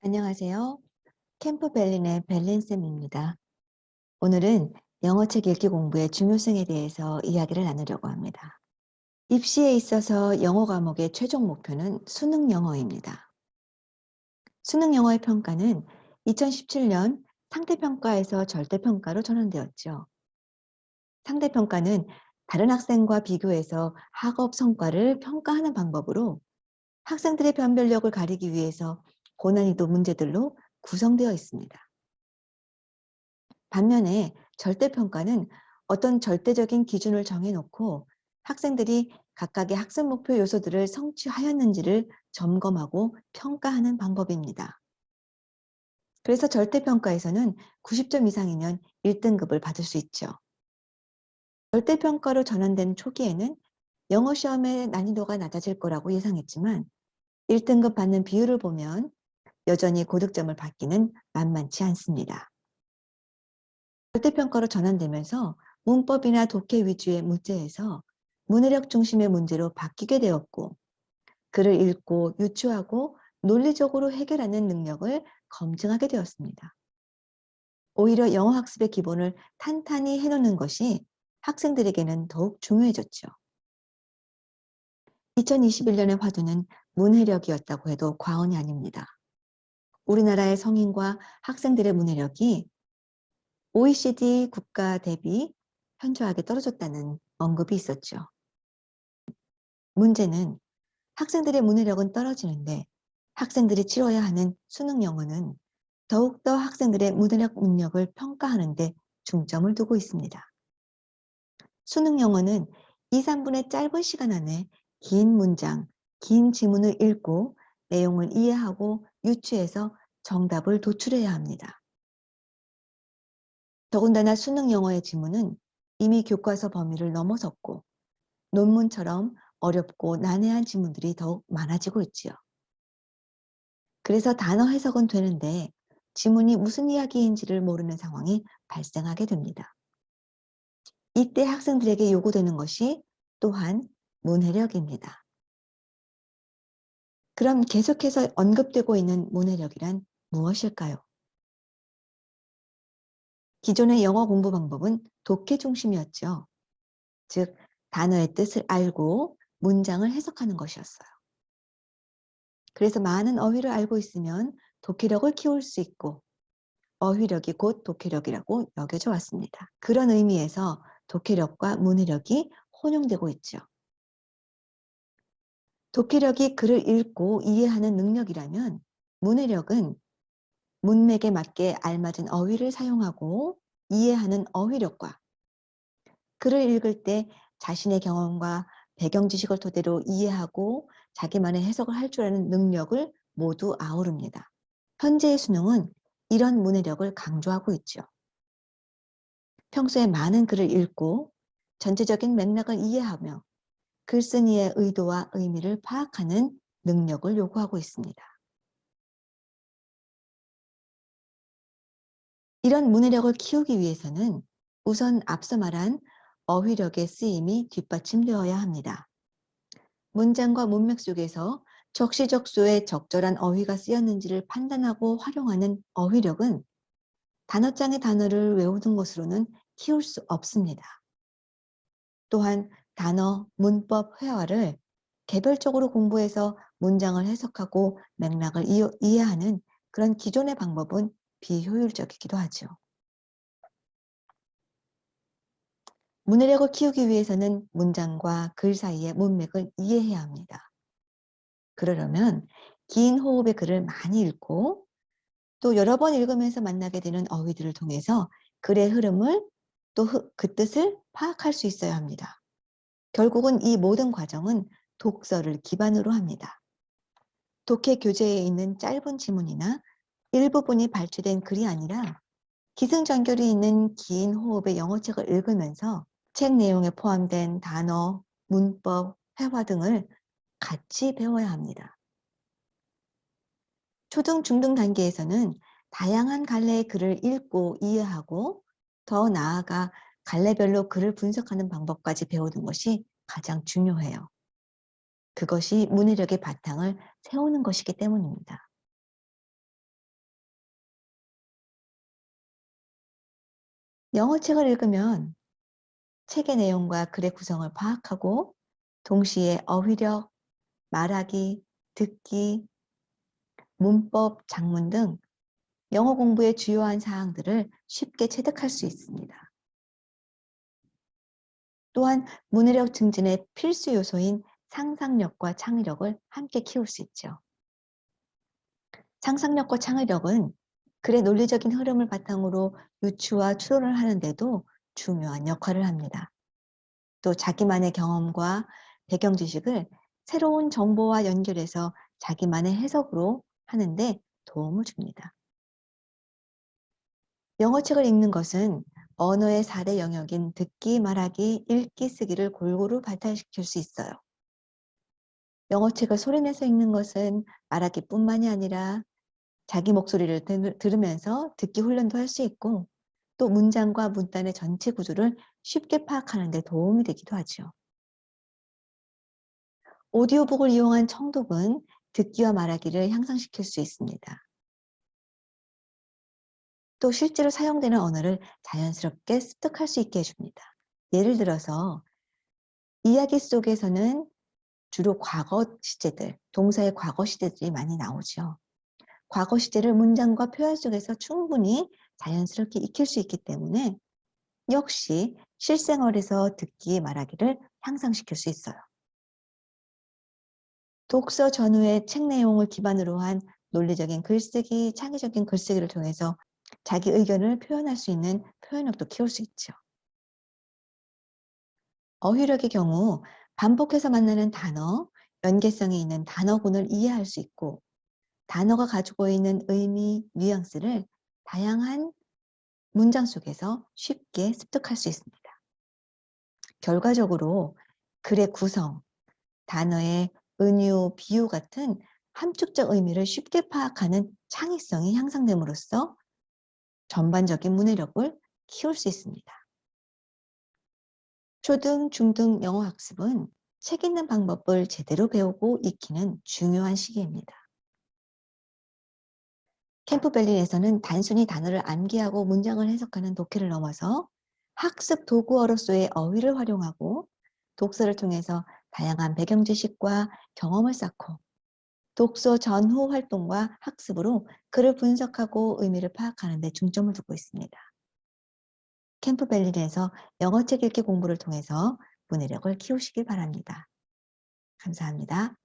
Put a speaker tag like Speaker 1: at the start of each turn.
Speaker 1: 안녕하세요. 캠프 벨린의 벨린쌤입니다. 오늘은 영어책 읽기 공부의 중요성에 대해서 이야기를 나누려고 합니다. 입시에 있어서 영어 과목의 최종 목표는 수능 영어입니다. 수능 영어의 평가는 2017년 상대평가에서 절대평가로 전환되었죠. 상대평가는 다른 학생과 비교해서 학업 성과를 평가하는 방법으로 학생들의 변별력을 가리기 위해서 고난이도 문제들로 구성되어 있습니다. 반면에 절대평가는 어떤 절대적인 기준을 정해놓고 학생들이 각각의 학습 목표 요소들을 성취하였는지를 점검하고 평가하는 방법입니다. 그래서 절대평가에서는 90점 이상이면 1등급을 받을 수 있죠. 절대평가로 전환된 초기에는 영어 시험의 난이도가 낮아질 거라고 예상했지만 1등급 받는 비율을 보면 여전히 고득점을 받기는 만만치 않습니다. 절대평가로 전환되면서 문법이나 독해 위주의 문제에서 문해력 중심의 문제로 바뀌게 되었고, 글을 읽고 유추하고 논리적으로 해결하는 능력을 검증하게 되었습니다. 오히려 영어 학습의 기본을 탄탄히 해놓는 것이 학생들에게는 더욱 중요해졌죠. 2021년의 화두는 문해력이었다고 해도 과언이 아닙니다. 우리나라의 성인과 학생들의 문해력이 OECD 국가 대비 현저하게 떨어졌다는 언급이 있었죠. 문제는 학생들의 문해력은 떨어지는데 학생들이 치러야 하는 수능 영어는 더욱더 학생들의 문해력 능력을 평가하는 데 중점을 두고 있습니다. 수능 영어는 2, 3분의 짧은 시간 안에 긴 문장, 긴 지문을 읽고 내용을 이해하고 유추해서 정답을 도출해야 합니다. 더군다나 수능 영어의 지문은 이미 교과서 범위를 넘어섰고 논문처럼 어렵고 난해한 지문들이 더욱 많아지고 있지요. 그래서 단어 해석은 되는데 지문이 무슨 이야기인지를 모르는 상황이 발생하게 됩니다. 이때 학생들에게 요구되는 것이 또한 문해력입니다. 그럼 계속해서 언급되고 있는 문해력이란 무엇일까요? 기존의 영어 공부 방법은 독해 중심이었죠. 즉, 단어의 뜻을 알고 문장을 해석하는 것이었어요. 그래서 많은 어휘를 알고 있으면 독해력을 키울 수 있고 어휘력이 곧 독해력이라고 여겨져 왔습니다. 그런 의미에서 독해력과 문해력이 혼용되고 있죠. 독해력이 글을 읽고 이해하는 능력이라면 문해력은 문맥에 맞게 알맞은 어휘를 사용하고 이해하는 어휘력과 글을 읽을 때 자신의 경험과 배경 지식을 토대로 이해하고 자기만의 해석을 할 줄 아는 능력을 모두 아우릅니다. 현재의 수능은 이런 문해력을 강조하고 있죠. 평소에 많은 글을 읽고 전체적인 맥락을 이해하며 글쓴이의 의도와 의미를 파악하는 능력을 요구하고 있습니다. 이런 문해력을 키우기 위해서는 우선 앞서 말한 어휘력의 쓰임이 뒷받침되어야 합니다. 문장과 문맥 속에서 적시적소에 적절한 어휘가 쓰였는지를 판단하고 활용하는 어휘력은 단어장의 단어를 외우는 것으로는 키울 수 없습니다. 또한 단어, 문법, 회화를 개별적으로 공부해서 문장을 해석하고 맥락을 이해하는 그런 기존의 방법은 비효율적이기도 하죠. 문해력을 키우기 위해서는 문장과 글 사이의 문맥을 이해해야 합니다. 그러려면 긴 호흡의 글을 많이 읽고 또 여러 번 읽으면서 만나게 되는 어휘들을 통해서 글의 흐름을 또 그 뜻을 파악할 수 있어야 합니다. 결국은 이 모든 과정은 독서를 기반으로 합니다. 독해 교재에 있는 짧은 지문이나 일부분이 발췌된 글이 아니라 기승전결이 있는 긴 호흡의 영어책을 읽으면서 책 내용에 포함된 단어, 문법, 회화 등을 같이 배워야 합니다. 초등, 중등 단계에서는 다양한 갈래의 글을 읽고 이해하고 더 나아가 갈래별로 글을 분석하는 방법까지 배우는 것이 가장 중요해요. 그것이 문해력의 바탕을 세우는 것이기 때문입니다. 영어 책을 읽으면 책의 내용과 글의 구성을 파악하고 동시에 어휘력, 말하기, 듣기, 문법, 작문 등 영어 공부의 주요한 사항들을 쉽게 체득할 수 있습니다. 또한 문해력 증진의 필수 요소인 상상력과 창의력을 함께 키울 수 있죠. 상상력과 창의력은 글의 논리적인 흐름을 바탕으로 유추와 추론을 하는데도 중요한 역할을 합니다. 또 자기만의 경험과 배경 지식을 새로운 정보와 연결해서 자기만의 해석으로 하는데 도움을 줍니다. 영어책을 읽는 것은 언어의 4대 영역인 듣기, 말하기, 읽기, 쓰기를 골고루 발달시킬 수 있어요. 영어책을 소리내서 읽는 것은 말하기뿐만이 아니라 자기 목소리를 들으면서 듣기 훈련도 할 수 있고 또 문장과 문단의 전체 구조를 쉽게 파악하는 데 도움이 되기도 하죠. 오디오북을 이용한 청독은 듣기와 말하기를 향상시킬 수 있습니다. 또 실제로 사용되는 언어를 자연스럽게 습득할 수 있게 해줍니다. 예를 들어서 이야기 속에서는 주로 과거 시제들, 동사의 과거 시제들이 많이 나오죠. 과거 시제를 문장과 표현 속에서 충분히 자연스럽게 익힐 수 있기 때문에 역시 실생활에서 듣기, 말하기를 향상시킬 수 있어요. 독서 전후의 책 내용을 기반으로 한 논리적인 글쓰기, 창의적인 글쓰기를 통해서 자기 의견을 표현할 수 있는 표현력도 키울 수 있죠. 어휘력의 경우 반복해서 만나는 단어, 연계성이 있는 단어군을 이해할 수 있고 단어가 가지고 있는 의미, 뉘앙스를 다양한 문장 속에서 쉽게 습득할 수 있습니다. 결과적으로 글의 구성, 단어의 은유, 비유 같은 함축적 의미를 쉽게 파악하는 창의성이 향상됨으로써 전반적인 문해력을 키울 수 있습니다. 초등, 중등 영어 학습은 책 읽는 방법을 제대로 배우고 익히는 중요한 시기입니다. 캠프벨린에서는 단순히 단어를 암기하고 문장을 해석하는 독해를 넘어서 학습 도구어로서의 어휘를 활용하고 독서를 통해서 다양한 배경 지식과 경험을 쌓고 독서 전후 활동과 학습으로 글을 분석하고 의미를 파악하는 데 중점을 두고 있습니다. 캠프벨린에서 영어책 읽기 공부를 통해서 문해력을 키우시길 바랍니다. 감사합니다.